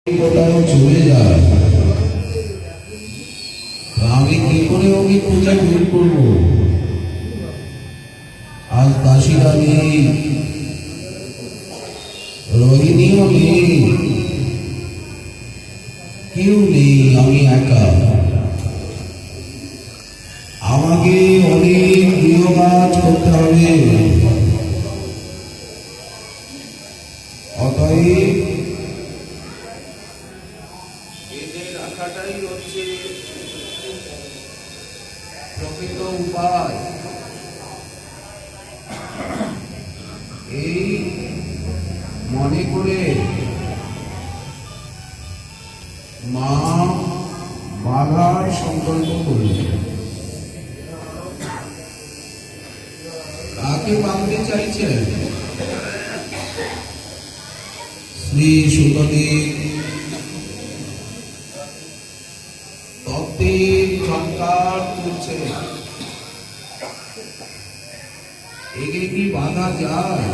কোথাও চলে যায়, আমি কি করে ওকে খুঁজে বের করবো? আজ দাসীরা নেই, রোহিণীও নেই, কেউ নেই, আমি একা। আমাকে অনেক গৃহ কাজ করতে হবে। অতএব রাখাটাই হচ্ছে প্রকৃত উপায়। এই মনে করে মা বাঁধার সংকল্প করলেন। কাকে বাঁধতে চাইছেন? শ্রী সুখদেব তত্ত্বের ঝঙ্কার তুলছে। একে কি বাধা যায়?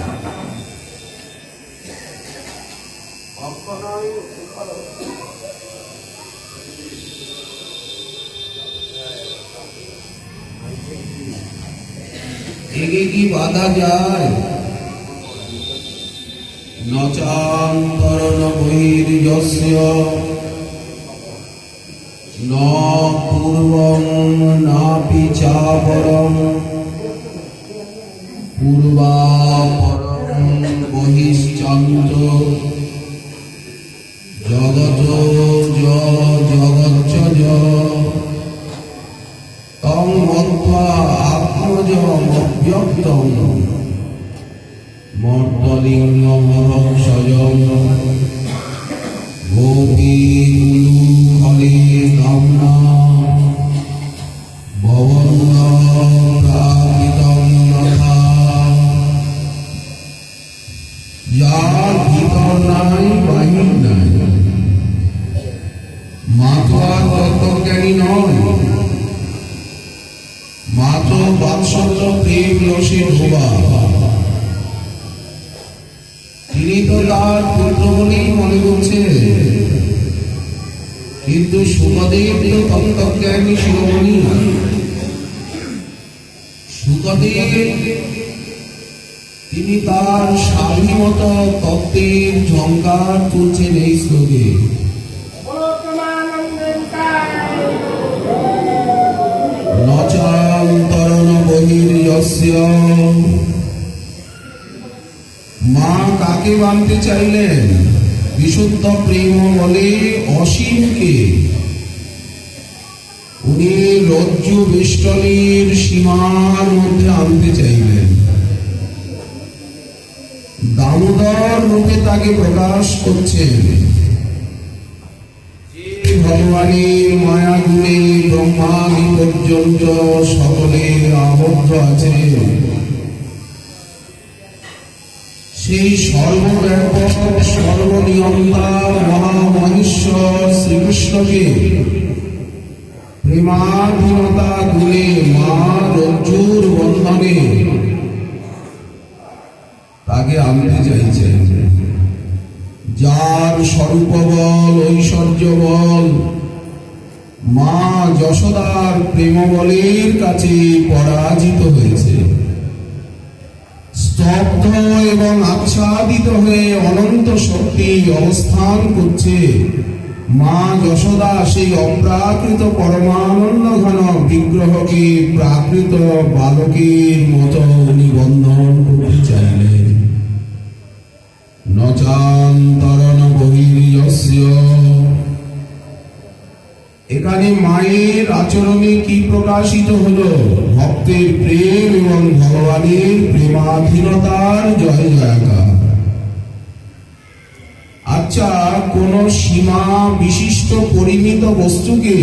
একে কি বাধা যায়? নচান্তরণ বহির্যস্য ন পূর্বং নাপি চাপরং পূর্বাপরং বহিশ্চান্ত জগত জগচ্চ তং মত্ত্বা আত্মজমব্যক্তং মর্তলিঙ্গমহংসজং গোপীকুলুখলে কামনা ভবন্তাপিতং যথা। যার ভিতর নাই বাহির নাই, মা তো আর তত্ত্বজ্ঞানী নয়, মা তো বাৎসল্য প্রেম রসে ডোবা। তিনি তো তার পুত্র বলেই মনে করছে, কিন্তু সুখদেব তো তত্ত্বজ্ঞানী শিরোমণি। সুখদেব তিনি তার স্বাধীনত তত্ত্বের ঝঙ্কার তুলছেন এই শ্লোকে। নচান্তরণ বহির্যস্য। মা কাকে বাঁধতে চাইলেন? বিশুদ্ধ প্রেম বলে অসীমকে। উনি রজ্জু বেষ্টনীর সীমার মধ্যে আনতে চাইলেন। দামোদর রূপে তাকে প্রকাশ করছেন। যে ভগবানের মায়া গুণে ব্রহ্মাদি পর্যন্ত সকলে আবদ্ধ আছে, সেই সর্বব্যাপক সর্বনিয়ন্তা মহামহেশ্বর শ্রীকৃষ্ণকে প্রেমাধীনতা গুণে মা রজ্জুর বন্ধনে তাকে আনতে চাইছেন। যার স্বরূপ বল ঐশ্বর্য বল মা যশোদার প্রেম বলের কাছে পরাজিত হয়েছে। স্তব্ধ এবং আচ্ছাদিত হয়ে অনন্ত শক্তি অবস্থান করছে। মা যশোদা সেই অপ্রাকৃত পরমানন্দ ঘন বিগ্রহকে প্রাকৃত বালকের মতো উনি বন্ধন করতে চাইলেন। নচান্তরণ বহির্যস্য। এখানে মায়ের আচরণে কি প্রকাশিত হলো? ভক্তের প্রেম এবং ভগবানের প্রেমাধীনতার জয় জয়কার। আচ্ছা, কোন সীমা বিশিষ্ট পরিমিত বস্তুকে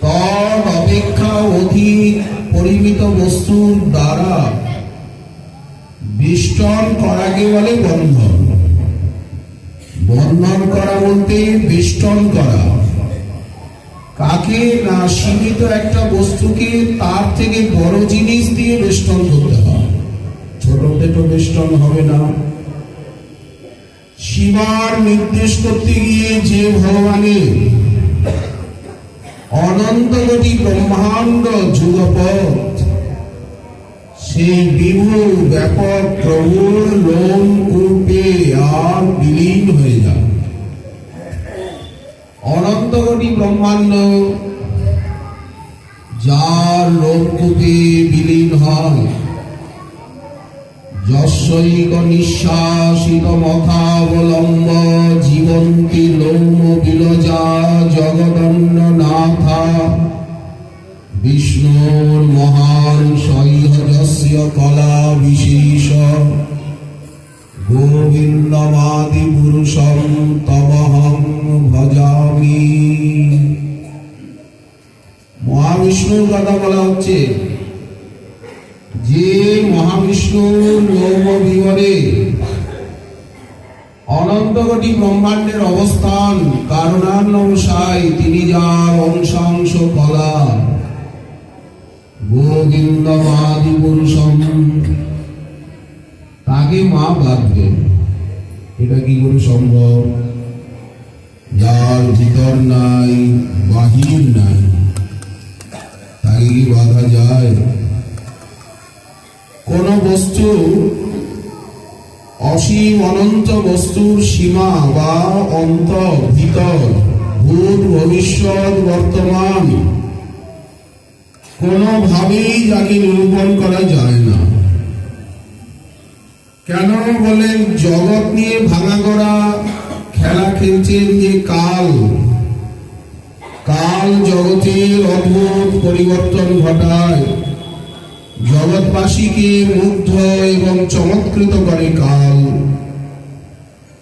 তদ অপেক্ষা অধিক পরিমিত বস্তুর দ্বারা বেষ্টন করাকে বলে বন্ধন। বন্ধন করা বলতে বেষ্টন করা। কাকে না? সীমিত একটা বস্তুকে তার থেকে বড় জিনিস দিয়ে বেষ্টন করতে হয়, ছোট থেকে বেষ্টন হবে না। সীমার নির্দেশ করতে গিয়ে যে ভগবানের অনন্ত কোটি ব্রহ্মাণ্ড যুগপথ সেই বিভু ব্যাপক প্রভুর লোম কূপে আর বিলীন হয়ে যায়। অনন্ত কোটি ব্রহ্মাণ্ড যার লোমকূপে বিলীন হয়, যস্যৈক নিঃশ্বাসিত মথাবলম্ব জীবন্তি লোম বিলজা জগদন্ন নাথা বিষ্ণুর মহান সৈহযস্য কলা বিশেষ গোবিন্দমাদি পুরুষম তমহং ভজামি। মহাবিষ্ণুর কথা বলা হচ্ছে, যে মহাবিষ্ণুর লোম বিবরে অনন্ত কোটি ব্রহ্মাণ্ডের অবস্থান কারণান্বসায়, তিনি যার অংশাংশ কলা গোবিন্দমাদি পুরুষম, তাকে মা বাঁধবেন। এটা কি করে সম্ভব? যার ভিতর নাই বাহির নাই, তাকে কি বাঁধা যায়? কোন বস্তু অসীম অনন্ত বস্তুর সীমা বা অন্ত, ভিতর, ভূত, ভবিষ্যৎ, বর্তমান কোনোভাবেই যাকে নিরূপণ করা যায় না। কেন বলেন? জগৎ নিয়ে ভাঙা করা খেলা খেলছেন যে কাল, কাল জগতের অদ্ভুত পরিবর্তন ঘটায়, জগৎবাসীকে মুগ্ধ এবং চমৎকৃত করে কাল।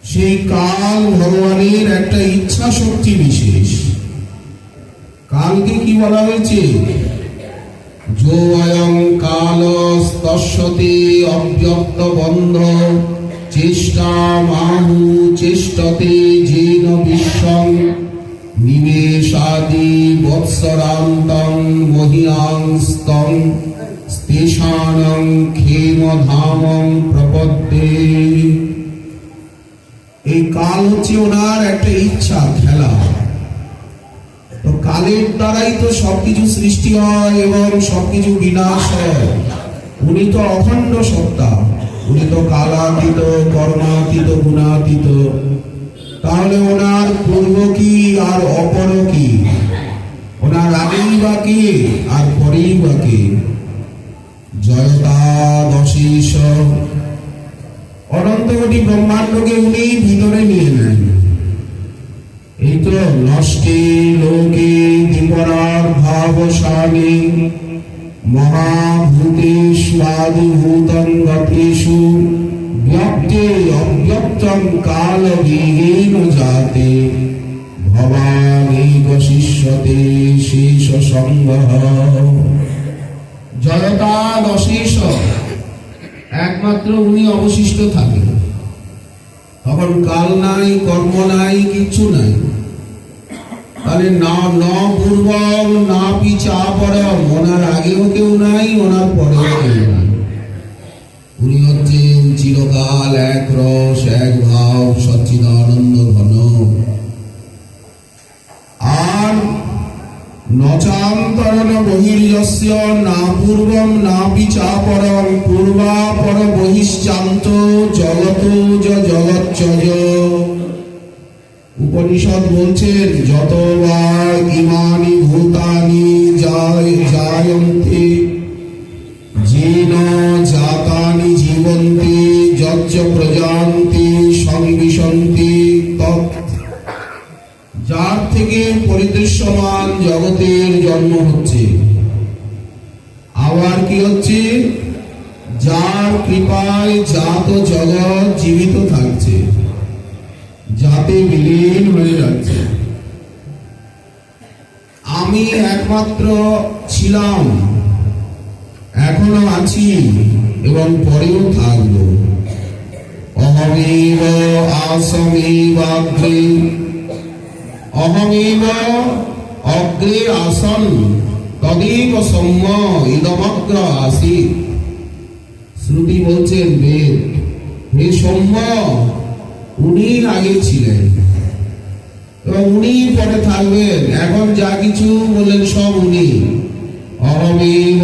সেই কাল ভগবানের একটা ইচ্ছা শক্তি বিশেষ। কালকে কি বলা হয়েছে? যো অয়ং কাল তস্যতে অব্যক্ত বন্ধ চেষ্টা মাহু চেষ্টতে যেন বিশ্বং নিমেষাদি বৎসরান্তং মহিয়াংস্তং স্তেষানং ক্ষেমধামং প্রপদ্যে। এই কাল হচ্ছে ওনার একটা ইচ্ছা, খেলা। তো কালের দ্বারাই তো সবকিছু সৃষ্টি হয় এবং সবকিছু বিনাশ হয়। উনি তো অখণ্ড সত্তা, উনি তো কালাতীত, কর্মাতীত, গুণাতীত। তাহলে ওনার পূর্ব কি আর অপর কি? ওনার আগেই বা কে আর পরেই বা কে? জয়তা দশেশ, অনন্ত কোটি ব্রহ্মাণ্ডকে উনি ভিতরে নিয়ে নেন। এই তো নষ্টে লোকে বিপরার ভাবসানে মহাভূতেষু আদিভূতং গতেষু ব্যক্তে অব্যক্তং কালবিহীন জাতে ভবানেক শিষ্যতে শেষ সংগ্রহ। জয়তা দশেশ, একমাত্র উনি অবশিষ্ট থাকেন। তখন কাল নাই, কর্ম নাই, কিচ্ছু নাই। তাহলে না পূর্বম না পিছা পরম, ওনার আগেও কেউ নাই, ওনার পরেও কেউ নাই। উনি হচ্ছেন চিরকাল এক রস, এক ভাব, সচ্চিদানন্দ ঘন। আর নচান্তরণ বহির্যস্য না পূর্বম না পিছা পরম পূর্বাপর বহিশ্চান্ত জগত জগচ্চজ। উপনিষদ বলছেন, যতবার ইমানি ভূতানি জায়ন্তে যেন জাতানি জীবন্তি যচ্চ প্রজান্তি সংবিশন্তি তৎ। যার থেকে পরিদৃশ্যমান জগতের জন্ম হচ্ছে, আবার কি হচ্ছে? যার কৃপায় জাত জগৎ জীবিত থাকছে, যাতে বিলীন হয়ে যাচ্ছে। আমি একমাত্র ছিলাম, এখনো আছি এবং পরেও থাকব। অহমেব আসমেবাগ্রে, অহমেব অগ্রে আসন তদেব সৌম্য ইদমগ্র আসিত। শ্রুতি বলছেন, বেদ, হে সৌম্য, উনি আগে ছিলেন এবং উনি পরে থাকবেন। এখন যা কিছু বললেন সব উনি। অহমেব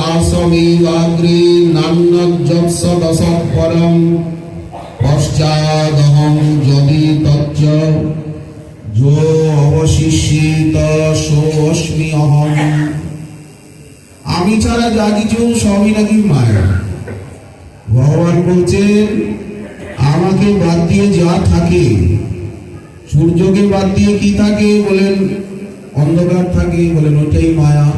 আসমেব আগ্রে নান্যজ্জৎস দশৎ পরম পশ্চাদহং যদি তজ্জ যো অবশিষ্যিত সোऽস্মি অহম। আমি ছাড়া যা কিছু সবই নাকি মায়া। ভগবান বলছেন আমাকে বাদ দিয়ে যা থাকে, সূর্যকে বাদ দিয়ে কি থাকে বলেন? অন্ধকার থাকে, বলেন ওইটাই মায়া।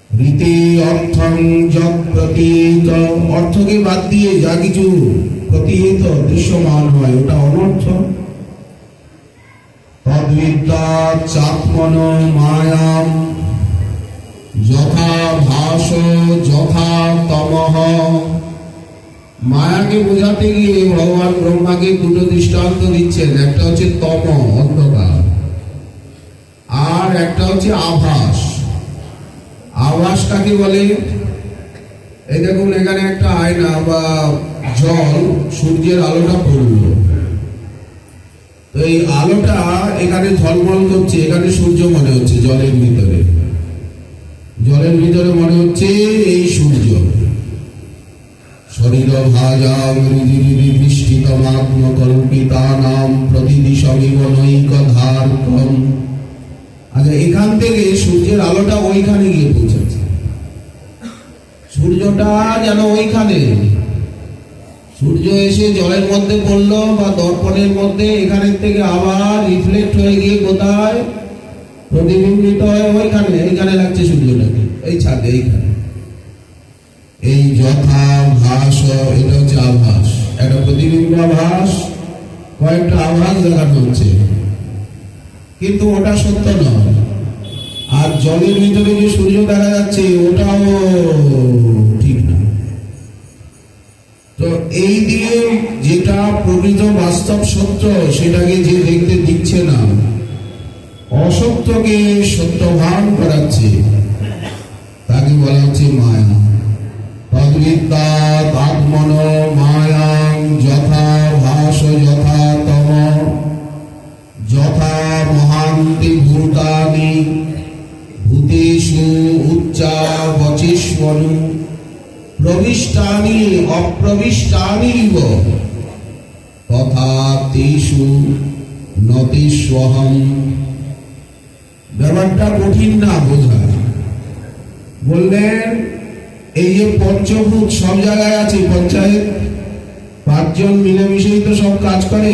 রীতি অর্থং যৎ প্রতীত, অর্থকে বাদ দিয়ে যা কিছু প্রতীত দৃশ্যমান হয় ওটা অনর্থ। তদ্বিদ্যা চাত্মন মায়াম যথা ভাস যথা তমঃ। মায়াকে বোঝাতে গিয়ে ভগবান ব্রহ্মাকে দুটো দৃষ্টান্ত দিচ্ছেন। একটা হচ্ছে তম, অন্ধকার, আর একটা হচ্ছে আভাস। আভাস কাকে বলে? এই দেখুন, এখানে একটা আয়না বা জল, সূর্যের আলোটা পড়লো, তো এই আলোটা এখানে ঝলমল করছে, এখানে সূর্য মনে হচ্ছে। জলের ভিতরে মনে হচ্ছে এই সূর্য। শরীর ভাজা বৃষ্টিত মাত্ম কল্পিতা নাম প্রতিদিশমিব নৈক ধারকম। আচ্ছা, এখান থেকে সূর্যের আলোটা ওইখানে গিয়ে পৌঁছাচ্ছে। সূর্যটা যেন ওইখানে, সূর্য এসে জলের মধ্যে পড়লো বা দর্পণের মধ্যে, এখানের থেকে আবার রিফ্লেক্ট হয়ে গিয়ে কোথায় প্রতিবিম্বিত হয়? ওইখানে, এইখানে লাগছে সূর্যটাকে, এই ছাদে, এইখানে। এই যথা ভাস, এটা হচ্ছে আভাস। একটা প্রতিবিম্ব আভাস, কয়েকটা আভাস দেখানো হচ্ছে, কিন্তু ওটা সত্য নয়। আর জলের ভিতরে যে সূর্য দেখা যাচ্ছে ওটাও ঠিক না। তো এই দিয়ে যেটা প্রকৃত বাস্তব সত্য সেটাকে যে দেখতে দিচ্ছে না, অসত্যকে সত্যভান করাচ্ছে, তাকে বলা হচ্ছে মায়া। তদ্বিদ্যা আত্মন মায়াং যথা ভাস যথা তম যথা মহান্তি ভূতানি ভূতেষু উচ্চা বচিষ্মনু প্রবিষ্টানি অপ্রবিষ্টানিব তথা তেষু নতিষ্বহম। ব্যাপারটা কঠিন না বোঝা। বললেন এই যে পঞ্চভূত সব জায়গায় আছে, পঞ্চায়েত 5 জন মিলেমিশেই তো সব কাজ করে,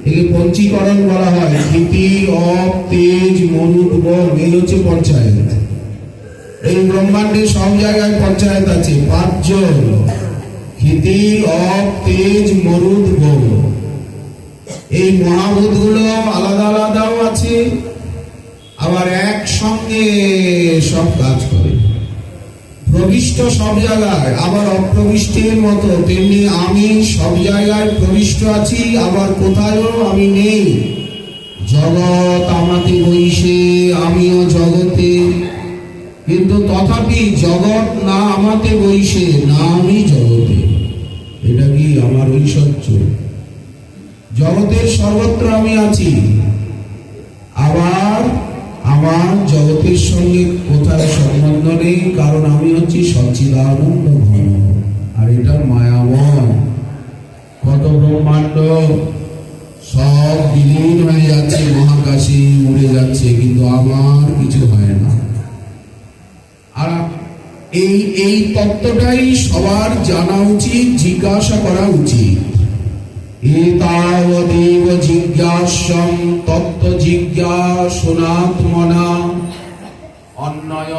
একে পঞ্চীকরণ বলা হয়। ক্ষিতি, অপ, তেজ, মরুদ, বন, এই হচ্ছে পঞ্চায়েত। এই ব্রহ্মাণ্ডে সব জায়গায় পঞ্চায়েত আছে, 5 জন। ক্ষিতি, অপ, তেজ, মরুদ, বন। এই মহাভূত গুলো আলাদা আলাদাও আছে, আবার একসঙ্গে সব কাজ করে। প্রবিষ্ট সব জায়গায়, আবার অপ্রবিষ্টের মতো তেমনি আমি সব জায়গায় প্রবিষ্ট আছি, আবার কোথায়ও আমি নেই। জগৎ আমাতে বইসে, আমিও জগতে, কিন্তু তথাপি জগৎ না আমাতে বইসে, না আমি জগতে। এটা কি আমার ঐশ্বর্য? জগতের সর্বত্র আমি আছি, আবার আমার জগতের সঙ্গে কোথায় সম্বন্ধ নেই, কারণ আমি হচ্ছি সচ্চিদানন্দ ঘন, আর এটা মায়াময়। কত ব্রহ্মাণ্ড সব বিলীন হয়ে যাচ্ছে, মহাকাশে উড়ে যাচ্ছে, কিন্তু আমার কিছু হয় না। আর এই তত্ত্বটাই সবার জানা উচিত, জিজ্ঞাসা করা উচিত। এতাবদেব জিজ্ঞাসম তত্ত্ব জিজ্ঞাসনাত্মনা অন্যয়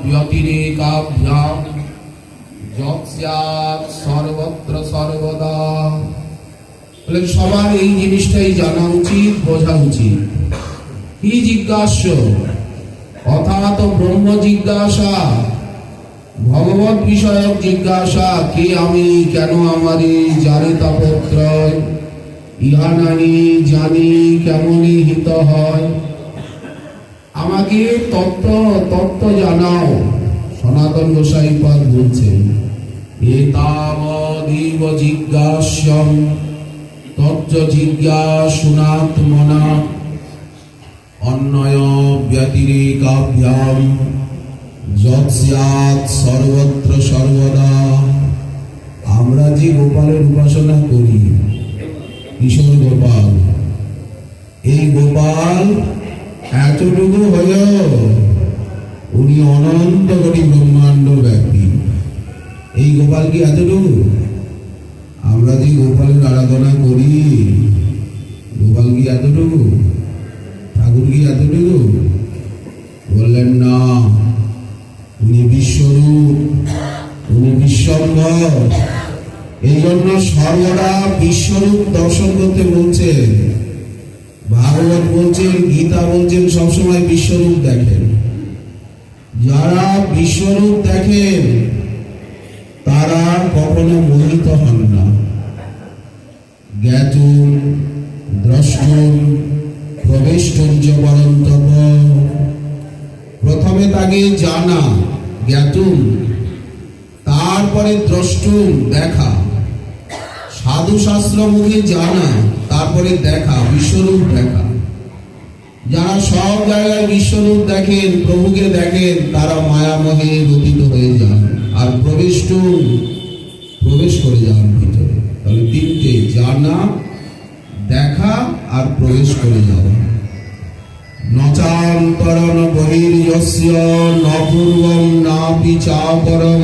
ব্যতিরেকাভ্যাম যৎস্যাৎ সর্বত্র সর্বদা। বলে সবার এই জিনিসটাই জানা উচিত, বোঝা উচিত। কি জিজ্ঞাস্য? অর্থাৎ ব্রহ্ম জিজ্ঞাসা, ভগবত বিষয়ক জিজ্ঞাসা। কে আমি, কেন আমারে, যারে তাপত্রয়, ইহা নাহি জানি কেমনই হিত হয়। আমাকে তত্ত্ব জানাও। সনাতন গোসাই পাদ বলছেন এতাবদেব জিজ্ঞাস্যম তজ্জ জিজ্ঞাসুনাত্মনা অন্যয় ব্যতিরেকাভ্যাম যৎ স্যাৎ সর্বত্র সর্বদা। আমরা যে গোপালের উপাসনা করি, কিশোর গোপাল, এই গোপাল এতটুকু হলেও উনি অনন্ত কোটি ব্রহ্মাণ্ড ব্যাপী। এই গোপাল কি এতটুকু? আমরা যে গোপালের আরাধনা করি, গোপাল কি এতটুকু? ঠাকুর কি এতটুকু? বললেন না, উনি বিশ্বরূপ, উনি বিশ্বম্ভর। এই জন্য সর্বদা বিশ্বরূপ দর্শন করতে বলছেন। ভাগবত বলছেন, গীতা বলছেন, সবসময় বিশ্বরূপ দেখেন। যারা বিশ্বরূপ দেখেন তারা কখনো মোহিত হন না। জ্ঞাতুম দ্রষ্টুম প্রবেষ্টুম চ পরন্তপ। প্রথমে তাকে জানা, জ্ঞাতুম, তারপরে দ্রষ্টুম, দেখা। সাধু শাস্ত্র মুখে জানা, তারপরে দেখা, বিশ্বরূপ দেখা। যারা সব জায়গায় বিশ্বরূপ দেখেন, প্রভুকে দেখেন, তারা মায়ামহে গতিত হয়ে যান আর প্রবেশ করে যান ভিতরে। তাহলে তিনটে, জানা, দেখা আর প্রবেশ করে যাওয়া। নচান্তরণ বহির্যস্য ন পূর্বং নাপি চাপরং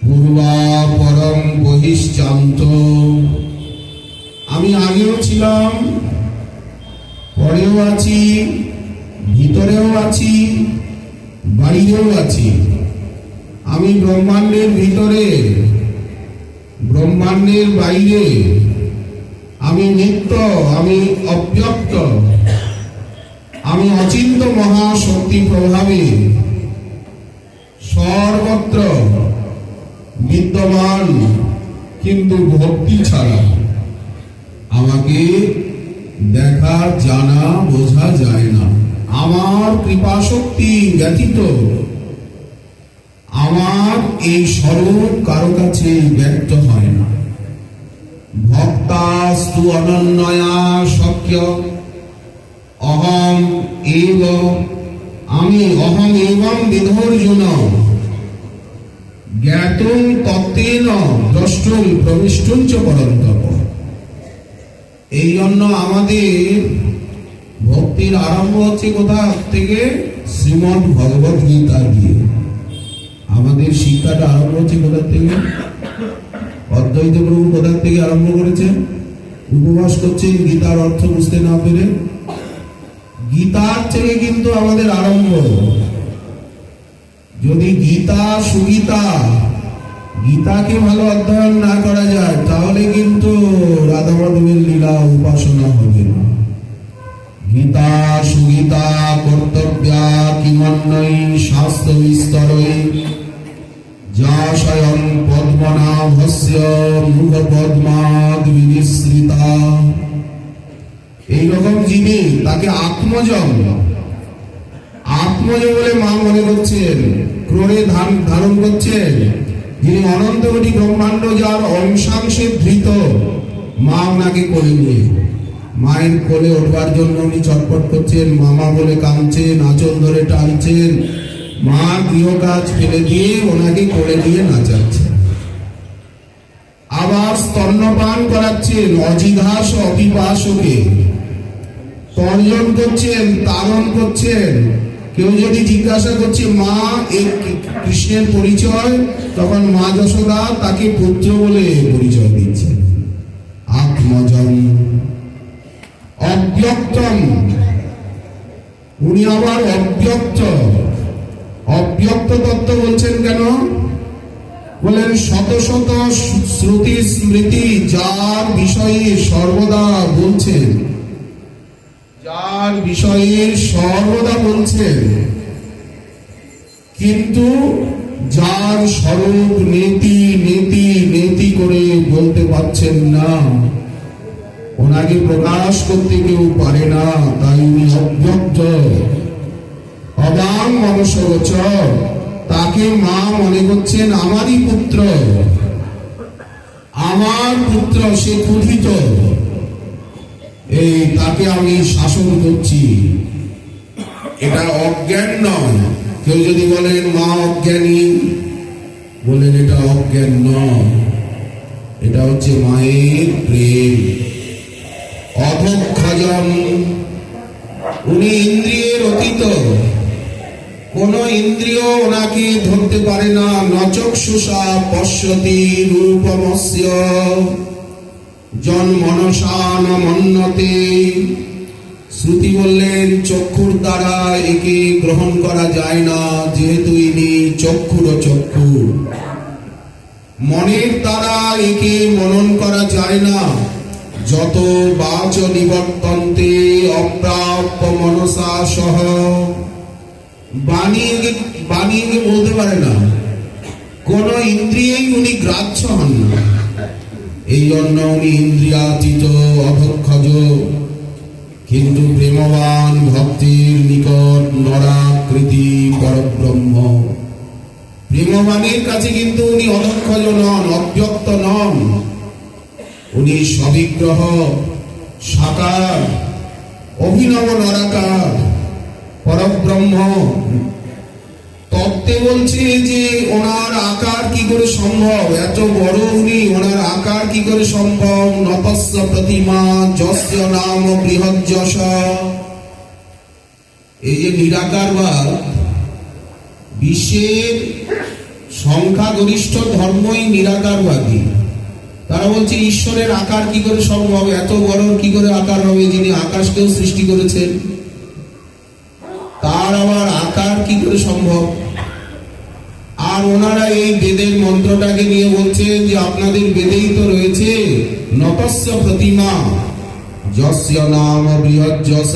পূর্বাপরং বহিশ্চান্ত। আমি আগেও ছিলাম, পরেও আছি, ভিতরেও আছি, বাইরেও আছি। আমি ব্রহ্মাণ্ডের ভিতরে, ব্রহ্মাণ্ডের বাইরে। আমি নিত্য, আমি অব্যক্ত, আমি অচিন্ত মহাশক্তি প্রভাবে সর্বত্র বিদ্যমান। কিন্তু ভক্তি ছাড়া আমাকে দেখা, জানা, বোঝা যায় না। আমার কৃপা শক্তি ব্যতীত আমার এই স্বরূপ কারো কাছে ব্যক্ত হয় না। ভক্তাস্তু অনন্যয়া শক্য অহম এব। আমি অহম এবং বিধর্জুন জ্ঞাতুম তত্ত্বেন দ্রষ্টুম প্রবিষ্টুম চ পরন্তপ। এই জন্য আমাদের ভক্তির আরম্ভ হচ্ছে কোথা থেকে? শ্রীমদ্ ভগবত গীতা দিয়ে। আমাদের শিক্ষাটা আরম্ভ হচ্ছে কোথা থেকে? অদ্বৈত প্রভু কোথা থেকে আরম্ভ করেছেন? উপবাস করছেন গীতার অর্থ বুঝতে না পেরে। গীতার থেকে কিন্তু আমাদের আরম্ভ। যদি গীতা সুগীতা, গীতাকে ভালো অধ্যয়ন না করা যায়, তাহলে কিন্তু রাধা মাধবের লীলা উপাসনা হবে না। গীতা সুগীতা কর্তব্যা কিমন্যই শাস্ত্র বিস্তরই যা স্বয়ং পদ্মনাভস্য মুখ পদ্মাদ বিনিসৃতা। এইরকম যিনি, তাকে আত্মজম বলে মা মনে করছেন, ক্রোড়ে ধারণ করছেন, যিনি অনন্ত কোটি ব্রহ্মাণ্ড, যার অংশাংশে ধৃত। মা ওনাকে কোলে নিয়ে, মায়ের কোলে ওঠবার জন্য উনি ছটফট করছেন, মামা বলে কাঁদছেন, আঁচল ধরে টানছেন। মা গৃহকাজ ফেলে দিয়ে ওনাকে কোলে দিয়ে নাচাচ্ছেন। আবার স্তন্যপান করাচ্ছেন অজিঘাস অপিপাসকে, তর্জন করছেন, তাড়ন করছেন। কেউ যদি জিজ্ঞাসা করছে মা এই কৃষ্ণের পরিচয়, তখন মা যশোদা তাকে পুত্র বলে পরিচয় দিচ্ছেন। আত্মজম অব্যক্তম, উনি আবার অব্যক্ত। অব্যক্ত তত্ত্ব বলছেন কেন? বলেন শত শত শ্রুতি স্মৃতি যার বিষয়ে সর্বদা বলছেন, যার বিষয়ে সর্বদা বলছেন, কিন্তু যার স্বরূপ নীতি নীতি নীতি করে বলতে পারছেন না, ওনাকে প্রকাশ করতে কেউ পারে না। তাই উনি অব্যক্ত, অবাং মনসগোচর। তাকে মা মনে করছেন আমারই পুত্র, আমার পুত্র সে ক্ষুধিত, এই তাকে আমি শাসন করছি, এটা অজ্ঞান নয়। কেউ যদি বলেন মা অজ্ঞানী, বলেন এটা অজ্ঞান নয়, এটা হচ্ছে মায়ের প্রেম। অধঃখজন, উনি ইন্দ্রিয়ের অতীত, কোন ইন্দ্রিয় ওনাকে ধরতে পারে না। নচক্ষুষা পশ্যতি রূপমস্য জন্মনসা ন মন্যতে। শ্রুতি বললেন চক্ষুর দ্বারা একে গ্রহণ করা যায় না, যেহেতু ইনি চক্ষুর চক্ষু। মনের দ্বারা একে মনন করা যায় না, যত বাচ নিবর্তন্তে অপ্রাপ্য মনসা সহ। বানিয়ে বলতে পারে না, কোন ইন্দ্রিয়েই উনি গ্রাহ্য হন না। এই জন্য উনি ইন্দ্রিয়াতীত অধঃখজ। কিন্তু প্রেমবান ভক্তির নিকট নরাকৃতি পরব্রহ্ম। প্রেমবানের কাছে কিন্তু উনি অধঃখজ নন, অব্যক্ত নন, উনি সবিগ্রহ, সাকার, অভিনব নরাকার, পরব্রহ্ম। তত্ত্বে বলছে যে ওনার আকার কি করে সম্ভব, এত বড় উনি, ওনার আকার কি করে সম্ভব। নতস্য প্রতিমা যস্য নাম বৃহৎ যশ। এই যে নিরাকারবাদ, বিশ্বের সংখ্যাগরিষ্ঠ ধর্মই নিরাকারবাদী। তারা বলছে ঈশ্বরের আকার কি করে সম্ভব, এত বড় কি করে আকার হবে, যিনি আকাশকেও সৃষ্টি করেছেন, তার আবার আকার কি করে সম্ভব। আর ওনারা এই বেদের মন্ত্রটাকে নিয়ে বলছেন যে আপনাদের বেদেই তো রয়েছে নতস্য প্রতিমা যস্য নাম বৃহৎ যশ।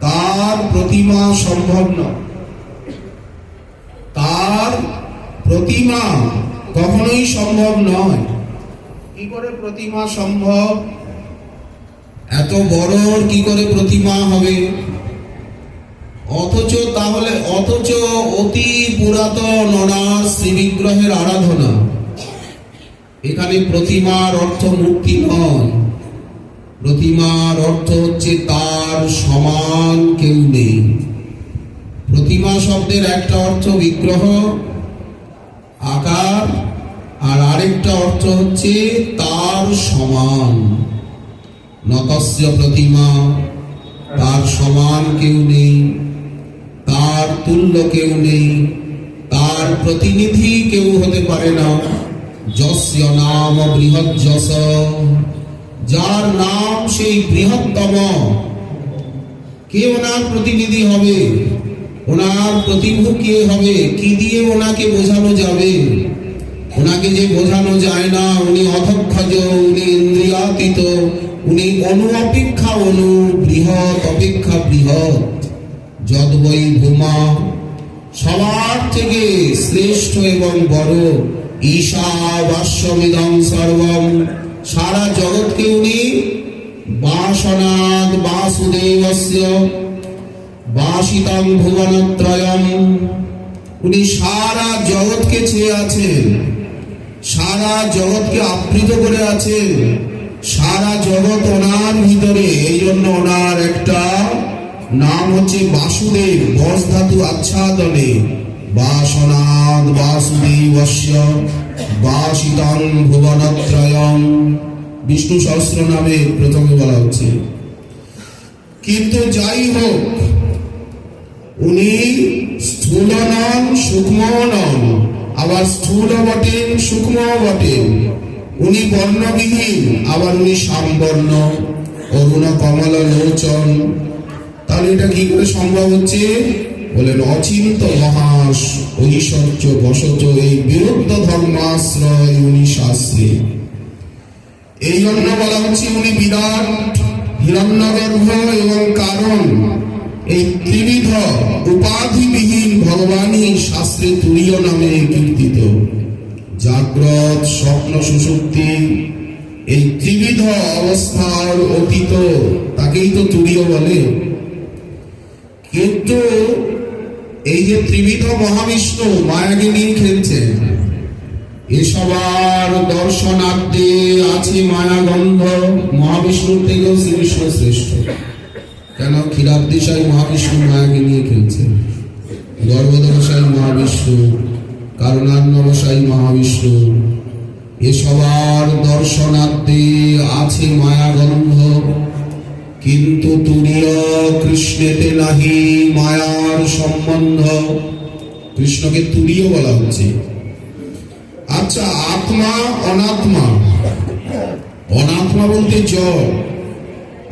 তার প্রতিমা সম্ভব না, তার প্রতিমা কখনোই সম্ভব নয়। কি করে প্রতিমা সম্ভব, এত বড় কি করে প্রতিমা হবে। অথচ অতি পুরাতন ওনার শ্রীবিগ্রহের আরাধনা। এখানে প্রতিমার অর্থ মূর্তি নয়, প্রতিমার অর্থ হচ্ছে তার সমান কেউ নেই। প্রতিমা শব্দের একটা অর্থ বিগ্রহ, আকার, আর আরেকটা অর্থ হচ্ছে তার সমান। নতস্য প্রতিমা, তার সমান কেউ নেই, তার তুল্য কেউ নেই, তার প্রতিনিধি কেউ হতে পারে না। যস্য নাম বৃহৎ যশ, যার নাম সেই বৃহত্তম, কে ওনার প্রতিনিধি হবে, ওনার প্রতিভূ কে হবে, কি দিয়ে ওনাকে বোঝানো যাবে। ওনাকে যে বোঝানো যায় না, উনি অধঃখজ, উনি ইন্দ্রিয়াতীত, উনি অনু অপেক্ষা অনু, বৃহৎ অপেক্ষা বৃহৎ। যদ বৈ ভূমা, সবার থেকে শ্রেষ্ঠ এবং বড়। ঈশাবাস্যমিদং সর্বম, সারা জগৎকে উনি বাসনাদ বাসুদেবস্য বাসিতং ভুবনত্রয়ম। উনি সারা জগৎকে ছেয়ে আছেন, সারা জগৎকে আবৃত করে আছেন, সারা জগৎ ওনার ভিতরে। এই জন্য ওনার একটা নাম হচ্ছে বাসুদেব, বস ধাতু আচ্ছাদনে। বাসনাদ বাসুদেবস্য বাসিতং ভুবনত্রয়ম, বিষ্ণু সহস্র নামে প্রথমে বলা হচ্ছে। কিন্তু যাই হোক, উনি স্থূল নন, সূক্ষ্ম নন, আবার স্থূল বটেন, সূক্ষ্ম বটেন। উনি বর্ণবিহীন, আবার উনি সামবর্ণ, অরুণ কমল লোচন। তাহলে এটা কি করে সম্ভব হচ্ছে, বলেন অচিন্ত মহাস ঐশ্বর্য বসত, এই বিরুদ্ধ ধর্মাশ্রয় উনি শাস্ত্রে। এই জন্য বলা হচ্ছে উনি বিরাট, হিরণ্যগর্ভ এবং কারণ। এই ত্রিবিধ উপাধিবিহীন ভগবানই শাস্ত্রে তুরীয় নামে কীর্তিত। জাগ্রত, স্বপ্ন, সুষুপ্তি, এই ত্রিবিধ অবস্থার অতীত, তাকেই তো তুরীয় বলে। কিন্তু এই যে ত্রিবিধ মহাবিষ্ণু মায়াকে নিয়ে খেলছেন, এসবার দর্শনার্থে আছে মায়াগন্ধ। মহাবিষ্ণুর থেকেও শ্রীকৃষ্ণ শ্রেষ্ঠ। কেন? ক্ষীরাব্দিশাই মহাবিষ্ণু মায়াকে নিয়ে খেলছেন, গর্ভদশাই মহাবিষ্ণু, কারণান্নবশাই মহাবিষ্ণু। এসবার দর্শনার্থে আছে মায়াগন্ধ, কিন্তু তুরীয় কৃষ্ণেতে নাহি মায়ার সম্বন্ধ। কৃষ্ণকে তুরীয় বলা হচ্ছে। আচ্ছা, আত্মা অনাত্মা, অনাত্মা বলতে জড়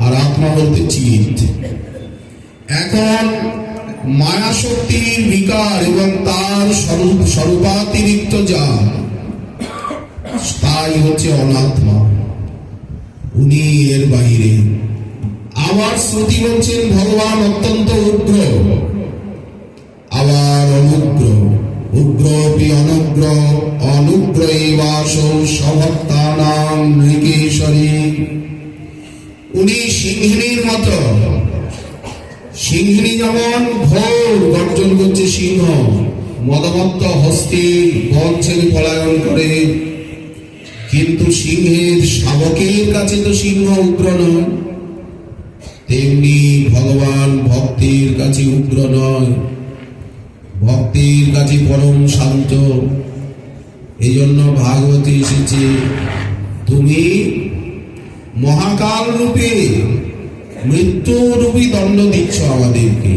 আর আত্মা বলতে চিৎ। এখন মায়া শক্তির বিকার এবং তার স্বরূপাতিরিক্ত যা, তাই হচ্ছে অনাত্মা। উনি এর বাইরে। আবার শ্রুতি বলছেন ভগবান অত্যন্ত উগ্র, আবার অনুগ্র। উগ্রপি অনুগ্র, অনুগ্র এবাসৌ স্বভক্তানাং নৃকেশ্বরী। উনি সিংহিনীর মতো। সিংহিনী যেমন ঘোর গর্জন করছে সিংহ, মদমত্ত হস্তি বন ছেড়ে পলায়ন করে, কিন্তু সিংহের শাবকের কাছে তো সিংহ উগ্র নয়। তেমনি ভগবান ভক্তির কাছে উগ্র নয়, ভক্তির কাছে পরম শান্ত। এই জন্য ভাগবতী এসেছে, তুমি মহাকাল রূপে মৃত্যু রূপী দণ্ড দিচ্ছ আমাদেরকে,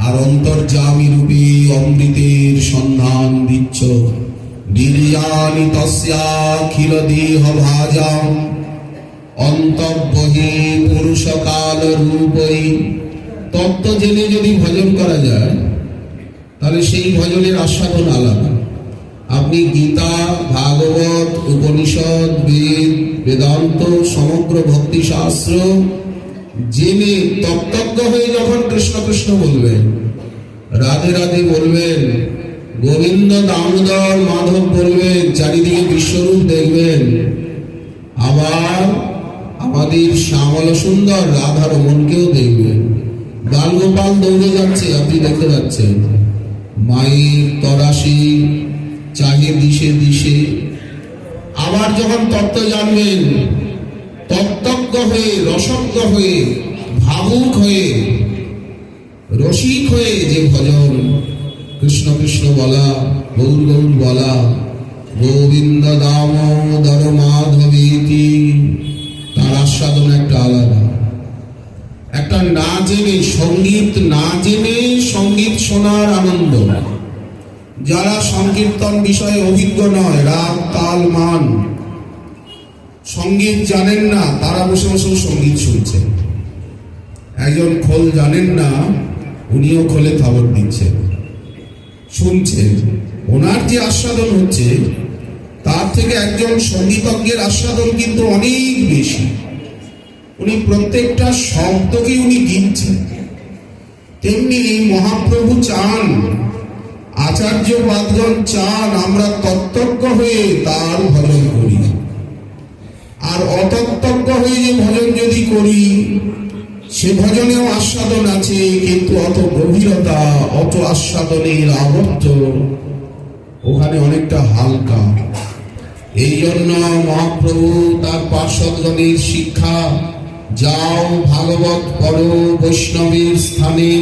আর অন্তর্যামী রূপী অমৃতের সন্ধান দিচ্ছ। বীর্যানি তস্যাখিল দেহ ভাজাম অন্তর্বহি পুরুষকাল রূপই। তত্ত্ব জেনে যদি ভজন করা যায়, তাহলে সেই ভজনের আস্বাদন আলাদা। আপনি গীতা, ভাগবত, উপনিষদ, বেদ, বেদান্ত, সমগ্র ভক্তি শাস্ত্র জেনে তত্ত্বজ্ঞ হয়ে যখন কৃষ্ণ কৃষ্ণ বলবেন, রাধে রাধে বলবেন, গোবিন্দ, দামোদর, মাধব বলবেন, চারিদিকে বিশ্বরূপ দেখবেন, আবার আমাদের শ্যামল সুন্দর রাধার মনকেও দেখবেন। বালগোপাল দৌড়ে যাচ্ছে, আপনি দেখতে পাচ্ছেন, মায়ের তরাসি চাহে দিশে দিশে। আবার যখন তত্ত্ব জানবেন, তত্ত্বজ্ঞ হয়ে, রসজ্ঞ হয়ে, ভাবুক হয়ে, রসিক হয়ে যে ভজন, কৃষ্ণ কৃষ্ণ বলা, গৌর গৌর বলা, গোবিন্দ দামোদর মাধবেতি, তার আস্বাদন একটা আলাদা। একটা না জেনে সঙ্গীত, না জেনে সঙ্গীত শোনার আনন্দ। যারা সংকীর্তন বিষয়ে অভিজ্ঞ নয়, রাগ তাল মান, সঙ্গীত জানেন না, তারা বসে বসে সঙ্গীত শুনছেন। একজন খোল জানেন না, উনিও খোলে খবর দিচ্ছেন, শুনছেন। ওনার যে আস্বাদন হচ্ছে, তার থেকে একজন সঙ্গীতজ্ঞের আস্বাদন কিন্তু অনেক বেশি। উনি প্রত্যেকটা শব্দকে উনি গিনছেন। তেমনি মহাপ্রভু চান, আচার্য পাদগণ চান, আমরা তত্ত্বজ্ঞ হয়ে তার ভজন করি। আর অতত্ত্বজ্ঞ হয়ে যে ভজন যদি করি, সে ভজনেও আস্বাদন আছে, কিন্তু অত গভীরতা, অত আস্বাদনের আবর্ত ওখানে অনেকটা হালকা। এই জন্য মহাপ্রভু তার পার্শ্বদগণের শিক্ষা, যাও ভাগবত পড়ো, বৈষ্ণবের স্থানে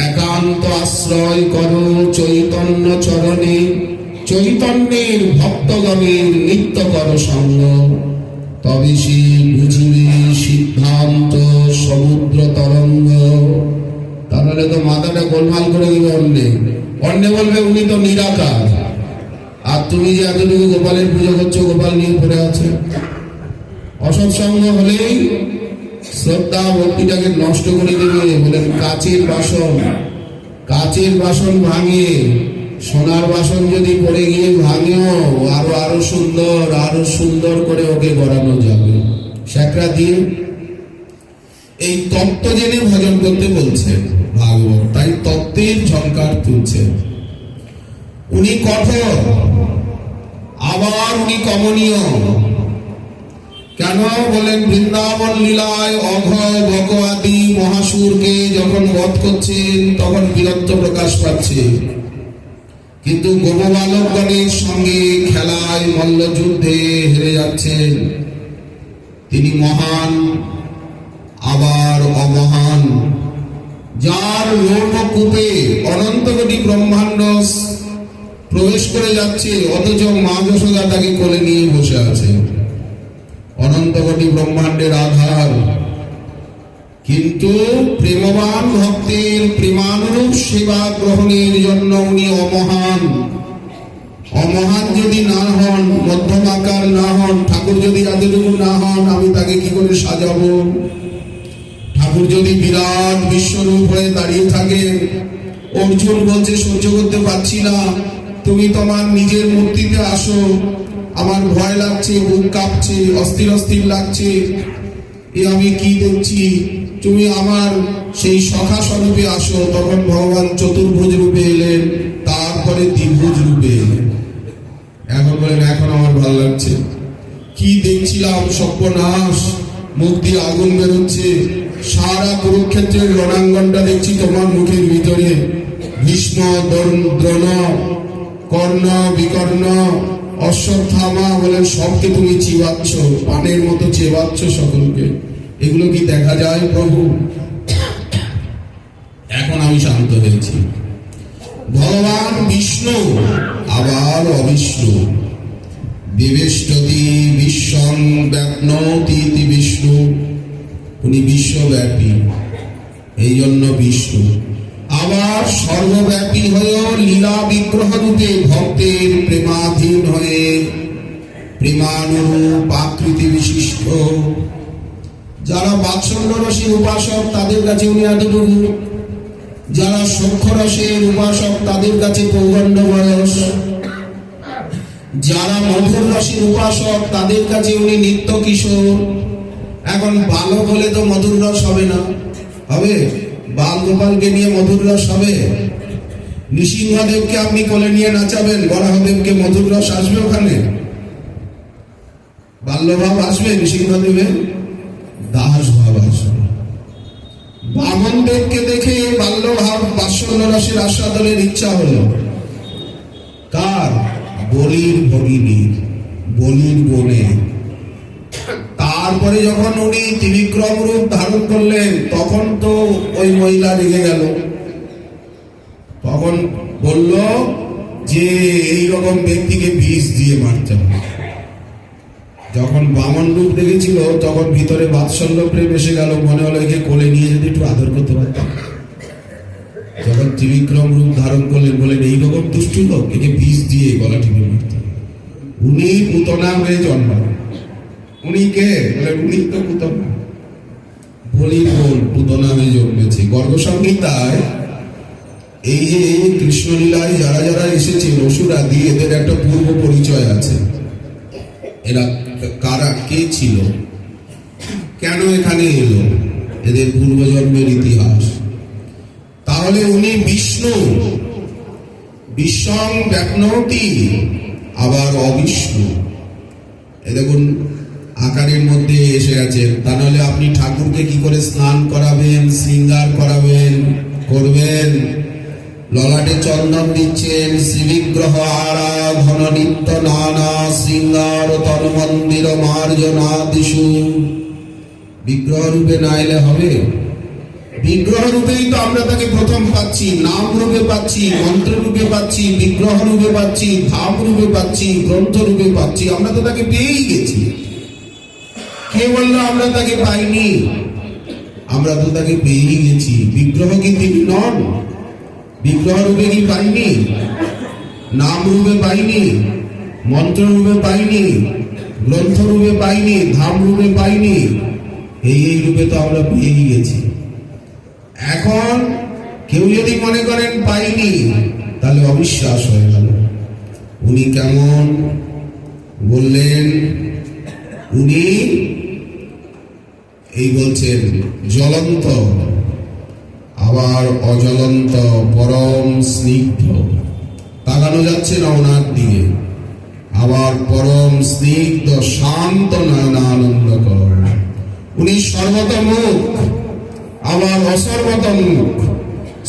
একান্ত আশ্রয় করো চৈতন্য চরণে, চৈতন্যের ভক্তগণের নিত্য কর সঙ্গ, তবে সে বুঝিবে সিদ্ধান্ত সমুদ্র তরঙ্গ। তাহলে তো মাথাটা গোলমাল করে দেবে। অন্যে বলবে উনি তো নিরাকার, আর তুমি যে এতটুকু গোপালের পুজো করছো, গোপাল নিয়ে পড়ে আছে। অসৎসঙ্গ হলেই শ্রদ্ধা ভক্তিটাকে নষ্ট করে দেবে। বলেন কাচের বাসন, কাচের বাসন ভাঙে, সোনার বাসন যদি পড়ে গিয়ে ভাঙেও আরো সুন্দর করে ওকে গড়ানো যাবে স্যাকরা দিয়ে। এই তত্ত্ব জেনে ভজন করতে বলছেন ভাগবত, তাই তত্ত্বের ঝঙ্কার তুলছে। উনি কঠোর, আবার উনি কমনীয়। কেন বলেন? বৃন্দাবন লীলায় অঘ বক আদি মহাসুরকে যখন বধ করছেন, তখন বীরত্ব প্রকাশ পাচ্ছে। কিন্তু গোপবালকগণের সঙ্গে খেলায় মল্লযুদ্ধে হেরে যাচ্ছেন। তিনি মহান আবার অমহান, যার লোমকূপে অনন্ত কোটি ব্রহ্মাণ্ড প্রবেশ করে যাচ্ছে, অথচ মা যশোদা তাকে কোলে নিয়ে বসে আছে। অনন্ত কোটি ব্রহ্মাণ্ডের আধার, কিন্তু প্রেমবান ভক্তের প্রেমানুরূপ সেবা গ্রহণের জন্য উনি অমহান। অমহান যদি না হন, মধ্যম আকার না হন, ঠাকুর যদি এতটুকু না হন, আমি তাকে কি করে সাজাবো? ঠাকুর যদি বিরাট বিশ্বরূপ হয়ে দাঁড়িয়ে থাকেন, অর্জুন বলছে সহ্য করতে পারছি না, তুমি তোমার নিজের মূর্তিতে আসো, আমার ভয় লাগছে, বুক কাঁপছে, অস্থির অস্থির লাগছে, এ আমি কি দেখছি, তুমি আমার সেই সখা স্বরূপে আসো। তখন ভগবান চতুর্ভুজ রূপে এলেন, তারপরে দ্বিভুজ রূপে এলেন। এখন বলেন এখন আমার ভালো লাগছে, কি দেখছিলাম সর্বনাশ, মুখ দিয়ে আগুন বেরোচ্ছে, সারা কুরুক্ষেত্রের রণাঙ্গনটা দেখছি তোমার মুখের ভিতরে। ভীষ্ম, দ্রোণ, কর্ণ, বিকর্ণ, অশ্বত্থামা বলেন সবকে তুমি চিবাচ্ছ, পানের মতো চেবাচ্ছ সকলকে। এগুলো কি দেখা যায় প্রভু? এখন আমি শান্ত হয়েছি। ভগবান বিষ্ণু আবার অবিষ্ণু। বিবেষ্টতি বিশ্বং ব্যাপ্নোতি ইতি বিষ্ণু, উনি বিশ্বব্যাপী, এই জন্য বিষ্ণু। আবার সর্বব্যাপী হয়েও লীলা বিগ্রহ রূপে ভক্তের প্রেমাধীন হয়ে প্রেমানুরূপ আকৃতি বিশিষ্ট। যারা বাৎসল্য রসের উপাসক তাদের কাছে উনি এতটুকু, যারা সখ্য রসের উপাসক তাদের কাছে পৌগণ্ড বয়স, যারা মধুর রসের উপাসক তাদের কাছে উনি নিত্য কিশোর। এখন বালক হলে তো মধুর রস হবে না, হবে? বাল গোপালকে নিয়ে মধুর রস হবে? নৃসিংহদেবকে আপনি কোলে নিয়ে নাচাবেন, বরাহদেবকে মধুর রস আসবে? ওখানে বাল্যভাব আসবে? নৃসিংহদেবের দাস ভাব আসবে। বামন দেবকে দেখে বাল্যভাব বাৎসল্য রসের আস্বাদনের ইচ্ছা হলো কার? বলির ভগিনীর, বলির বোনে। তারপরে যখন উনি ত্রিবিক্রম রূপ ধারণ করলেন, তখন তো ওই মহিলা রেগে গেল, তখন বলল যে এইরকম ব্যক্তিকে বিষ দিয়ে মারতে হবে। যখন বামন রূপ দেখেছিল তখন ভিতরে বাৎসল্য প্রেম এসে গেল, মনে হলো একে কোলে নিয়ে যদি একটু আদর করতে পারতাম। যখন ত্রিবিক্রম রূপ ধারণ করলেন, বলেন এইরকম দুষ্টু লোক, একে বিষ দিয়ে গলা টিপে মারতে। উনি পুতনা হয়ে জন্মালেন। উনি কে? বলেন উনি তো পুতনা, বলির বোন পুতনা হয়ে জন্মেছে। গর্গসংহিতায় এই যে কৃষ্ণলীলায় যারা যারা এসেছে অসুরাদি, এদের একটা পূর্ব পরিচয় আছে। এরা কারা, কে ছিল, কেন এখানে এলো, এদের পূর্বজন্মের ইতিহাস। তাহলে উনি বিষ্ণু, বিশ্বং ব্যাপ্নোতি আবার অবিষ্ণু। এ দেখুন আকারের মধ্যে এসে গেছেন। তা নাহলে আপনি ঠাকুরকে কি করে স্নান করাবেন, শৃঙ্গার করাবেন, করবেন? ললাটে চন্দন দিচ্ছেন, শ্রীবিগ্রহ আরাধন নিত্য নানা শৃঙ্গার তন মন্দির মার্জনাদিষু। বিগ্রহ রূপে না এলে হবে? বিগ্রহ রূপেই তো আমরা তাকে প্রথম পাচ্ছি, নাম রূপে পাচ্ছি, মন্ত্র রূপে পাচ্ছি, বিগ্রহ রূপে পাচ্ছি, ধাম রূপে পাচ্ছি, গ্রন্থ রূপে পাচ্ছি। আমরা তো তাকে পেয়েই গেছি। কে বললো আমরা তাকে পাইনি? আমরা তো তাকে পেয়েই গেছি। বিগ্রহ কি তিনি নন? বিগ্রহ রূপে কি পাইনি? নাম রূপে পাইনি, মন্ত্র রূপে পাইনি, গ্রন্থ রূপে পাইনি, ধাম রূপে পাইনি? এই রূপে তো আমরা পেয়েই গেছি। এখন কেউ যদি মনে করেন পাইনি, তাহলে অবিশ্বাস হয়ে গেল। উনি কেমন বললেন? উনি এই বলছেন জ্বলন্ত, আবার অজ্বলন্ত, পরম স্নিগ্ধ। তাকানো যাচ্ছে না ওনার দিকে। আবার পরম স্নিগ্ধ, শান্ত, নয়নানন্দকর। উনি সর্বতমুখ, আবার অসর্বতমুখ।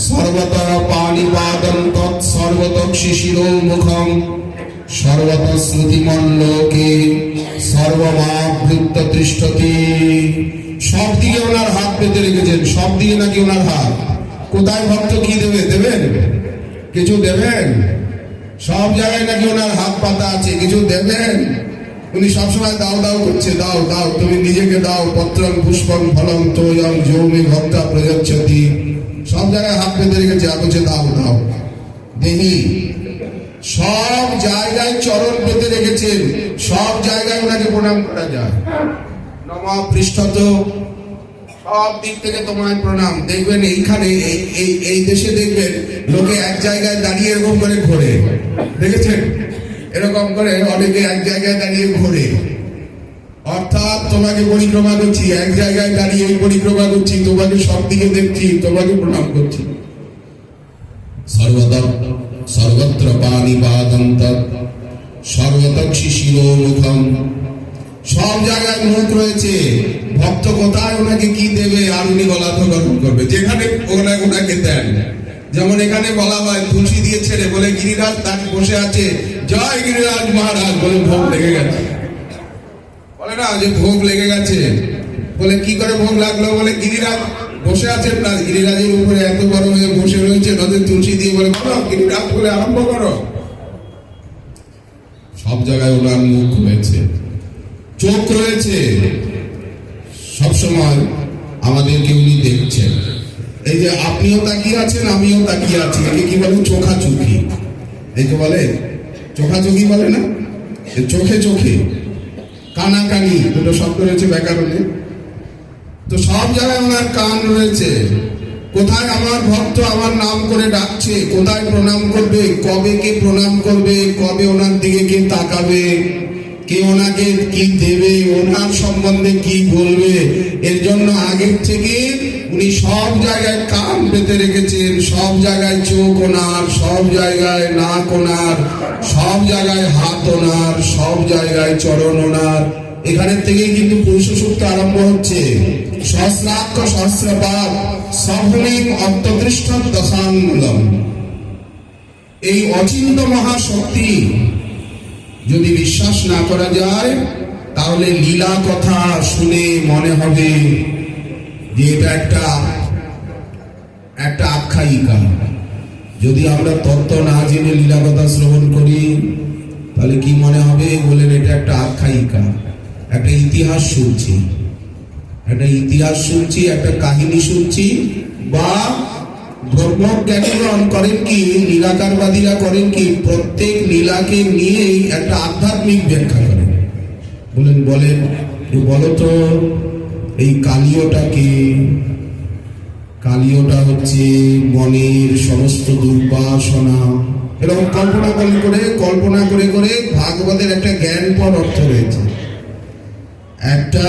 সর্বতঃ পাণিপাদং তৎ সর্বতঃ শিশিরোন্মুখং সর্বতঃ শ্রুতিমল্লোকে সর্বমাবৃত্ত তিষ্ঠতি। সব দিকে ওনার হাত পেতে রেখেছেন, সব দিকে নাকি ওনার হাত। কোথায় ভক্ত কি দেবে? দেবেন? কিছু দেবেন? সব জায়গায় নাকি ওনার হাত পাতা আছে, কিছু দেবেন? উনি সবসময় দাও দাও করছে, দাও দাও, তুমি নিজেকে দাও। পত্রং পুষ্পং ফলং তোয়ং যৌমে ভক্তা প্রযচ্ছতি। সব জায়গায় হাত পেতে রেখেছে, আর বলছে দাও দাও দেহি। সব জায়গায় চরণ পেতে রেখেছেন, সব জায়গায় ওনাকে প্রণাম করা যায়। নমঃ পৃষ্ঠত, সব দিক থেকে তোমায় প্রণাম। দেখবেন এইখানে এই দেশে দেখবেন লোকে এক জায়গায় দাঁড়িয়ে এরকম করে ঘোরে, দেখেছেন? এরকম করে অনেকে এক জায়গায় দাঁড়িয়ে ঘোরে, অর্থাৎ তোমাকে পরিক্রমা করছি, এক জায়গায় দাঁড়িয়ে পরিক্রমা করছি, তোমাকে সব দিকে দেখছি, তোমাকে প্রণাম করছি। সর্বত্র পাণিপাদং তৎ সর্বতঃ শিশিরোন্মুখং। সব জায়গায় মুখ রয়েছে। ভক্ত কোথায় ওনাকে কি দেবে আর উনি গলাধকরণ করবে, যেখানে ওনাকে দেন। যেমন এখানে বলা হয় তুলসী দিয়ে ছেড়ে, বলে গিরিরাজ তার বসে আছে, জয় গিরিরাজ মহারাজ, বলে ভোগ লেগে গেছে। বলে না যে ভোগ লেগে গেছে, বলে কি করে ভোগ লাগলো? বলে গিরিরাজ বসে আছেন না, গিরিরাজের উপরে এত বড় হয়ে বসে রয়েছে, নদীর তুলসী দিয়ে বলে বলো গিরিরাজ বলে আরম্ভ করো। সব জায়গায় ওনার মুখ রয়েছে, চোখ রয়েছে, সবসময় আমাদেরকে উনি দেখছেন। এই যে আপনিও তাকিয়ে আছেন, আমিও তাকিয়ে আছি, একে কি বলে? চোখাচোখি। এই যে বলে চোখাচোখি বলে না, চোখে চোখে, কানাকানি, দুটো শব্দ রয়েছে ব্যাকরণে। তো সব জায়গায় ওনার কান রয়েছে। কোথায় আমার ভক্ত আমার নাম করে ডাকছে, কোথায় প্রণাম করবে, কবে কে প্রণাম করবে, কবে ওনার দিকে কে তাকাবে, কে ওনাকে কি দেবে, ওনার সম্বন্ধে কি বলবে, এর জন্য আগের থেকে উনি সব জায়গায় কান পেতে রেখেছেন, সব জায়গায় চোখ ওনার, সব জায়গায় নাক ওনার, সব জায়গায় হাত ওনার, সব জায়গায় চরণ ওনার। এখানের থেকেই কিন্তু পুরুষ সূক্ত আরম্ভ হচ্ছে। সহস্রাক্ষ সহস্রপাদ সভূমিং অন্তদৃষ্ট দশাঙ্গুলম। এই অচিন্ত মহাশক্তি যদি বিশ্বাস না করা যায়, তাহলে লীলা কথা শুনে মনে হবে যে এটা একটা আখ্যায়িকা। যদি আমরা তত্ত্ব না জেনে লীলা কথা শ্রবণ করি, তাহলে কি মনে হবে? বলেন এটা একটা আখ্যায়িকা, একটা ইতিহাস শুনছি, একটা ইতিহাস শুনছি, একটা কাহিনী শুনছি। বা ব্রহ্মজ্ঞানীগণ করেন কি, নিরাকারবাদীরা করেন কি, প্রত্যেক লীলাকে নিয়েই একটা আধ্যাত্মিক ব্যাখ্যা করেন। বলেন বলো তো এই কালীয়টাকে? কালীয়টা হচ্ছে মনের সমস্ত দুর্বাসনা। এরকম কল্পনা করে করে ভাগবতের একটা জ্ঞানপর অর্থ রয়েছে। একটা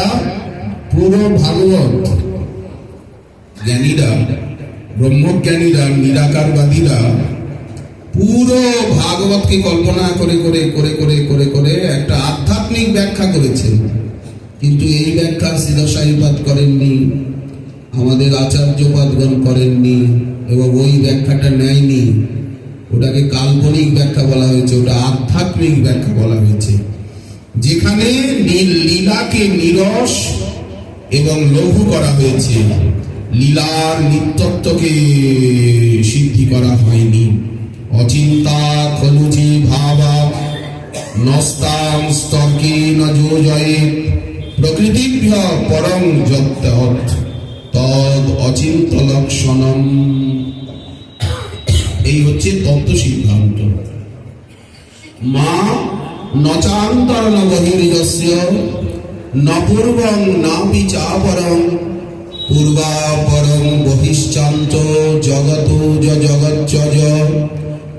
পুরো ভাগবত জ্ঞানীরা, ব্রহ্মজ্ঞানীরা, নিরাকারবাদীরা পুরো ভাগবতকে কল্পনা করে করে করে করে করে করে একটা আধ্যাত্মিক ব্যাখ্যা করেছেন। কিন্তু এই ব্যাখ্যা শিরসাইপাত করেননি, আমাদের আচার্যপাদগণ করেননি, এবং ওই ব্যাখ্যাটা নেয়নি। ওটাকে কাল্পনিক ব্যাখ্যা বলা হয়েছে, ওটা আধ্যাত্মিক ব্যাখ্যা বলা হয়েছে, যেখানে লীলাকে নীরস এবং লঘু করা হয়েছে, লীলার নিত্যত্বকে সিদ্ধি করা হয়নি। অচিন্তা খলুজি ভাবা নস্তাম স্তর্কে নজোজয়ে প্রকৃতিভ্য পরং যত্তৎ তদ অচিন্ত লক্ষণম। এই হচ্ছে তত্ত্ব সিদ্ধান্ত। মা নচান্তরণ বহির্যস্য ন পূর্বং নাপি চাপরং পূর্বাপরং বহিশ্চান্ত জগত জগচ্চ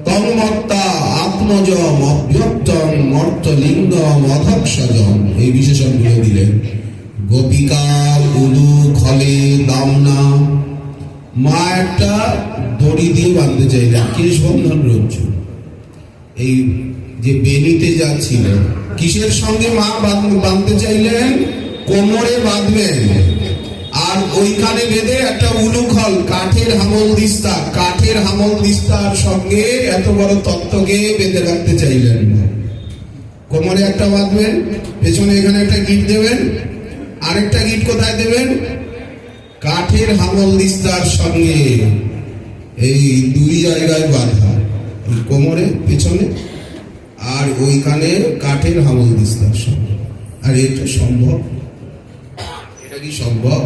তন্মত্তা আত্মজম অব্যক্তং মর্তলিঙ্গম অধক্ষজম। এই বিশেষণ বলে দিলেন। গোপিকা উলু খলে দামনা। মা একটা দড়ি দিয়ে বাঁধতে চাইলেন, কেশবন্ধন রজ্জু। এই যে বেনিতে যাচ্ছিল, কিসের সঙ্গে মা বাঁধতে চাইলেন? কোমরে বাঁধবেন। আর আর ওইখানে বেঁধে একটা উলুখল, কাঠের হামল সঙ্গে এত বড় তত্ত্বকে বেঁধে রাখতে চাইলেন না। কোমরে একটা বাঁধবেন, পেছনে এখানে একটা গিট দেবেন, আরেকটা গিট কোথায় দেবেন? কাঠের হামল দিস্তার সঙ্গে, এই দুই জায়গায় বাঁধা, কোমরে পেছনে আর ওইখানে কাঠের হামল দিস্তার সঙ্গে। আর এটা সম্ভব? এটা কি সম্ভব?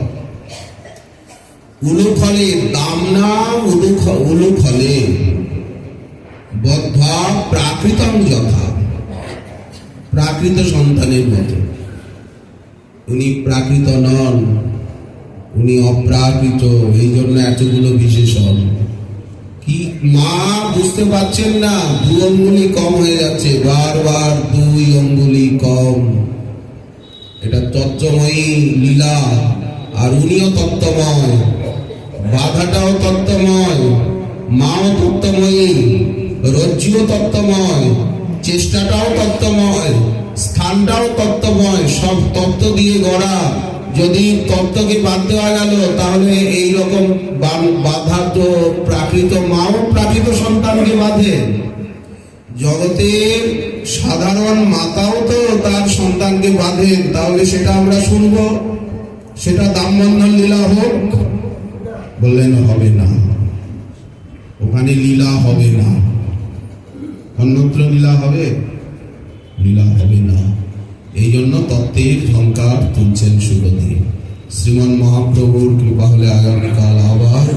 উলুখলে দাম না, উলুখলে বদ্ধা প্রাকৃতং যথা, প্রাকৃত সন্তানের মতো। উনি প্রাকৃত নন, উনি অপ্রাকৃত, এই জন্য এতগুলো বিশেষণ। কি মা বুঝতে পারছেন না? 2 অঙ্গুলি কম হয়ে যাচ্ছে, বারবার 2 অঙ্গুলি কম। এটা তত্ত্বময়ী লীলা, আর উনিও তত্ত্বময়, বাধাটাও তত্ত্বময়, মাও তত্ত্বময়ী, রজ্জুও তত্ত্বময়, চেষ্টাটাও তত্ত্বময়, স্থানটাও তত্ত্বময়, সব তত্ত্ব দিয়ে গড়া। যদি তত্ত্বকে বাদ দেওয়া গেল তাহলে এইরকম বাধা তো প্রাকৃত মাও প্রাকৃত সন্তানকে বাঁধে। জগতের সাধারণ মাতাও তো তার সন্তানকে বাঁধেন, তাহলে সেটা আমরা শুনবো? সেটা দামবন্ধন লীলা হোক? বললেন হবে না, ওখানে লীলা হবে না। অন্যত্র লীলা হবে? লীলা হবে না। এই জন্য তত্ত্বের ঝঙ্কার তুলছেন সুরদেব। শ্রীমন মহাপ্রভুর কৃপা হলে আগামীকাল আবার